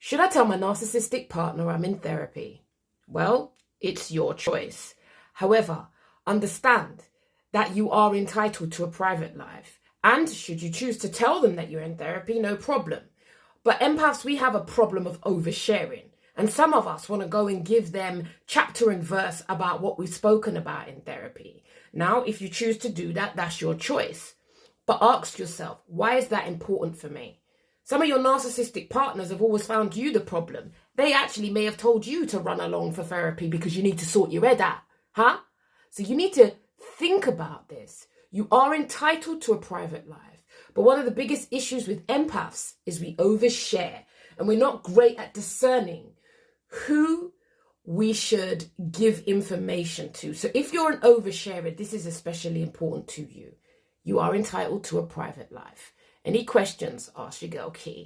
Should I tell my narcissistic partner I'm in therapy? Well, it's your choice. However, understand that you are entitled to a private life. And should you choose to tell them that you're in therapy, no problem. But empaths, we have a problem of oversharing. And some of us want to go and give them chapter and verse about what we've spoken about in therapy. Now, if you choose to do that, that's your choice. But ask yourself, why is that important for me? Some of your narcissistic partners have always found you the problem. They actually may have told you to run along for therapy because you need to sort your head out. Huh? So you need to think about this. You are entitled to a private life. But one of the biggest issues with empaths is we overshare. And we're not great at discerning who we should give information to. So if you're an oversharer, this is especially important to you. You are entitled to a private life. Any questions, ask your girl Key.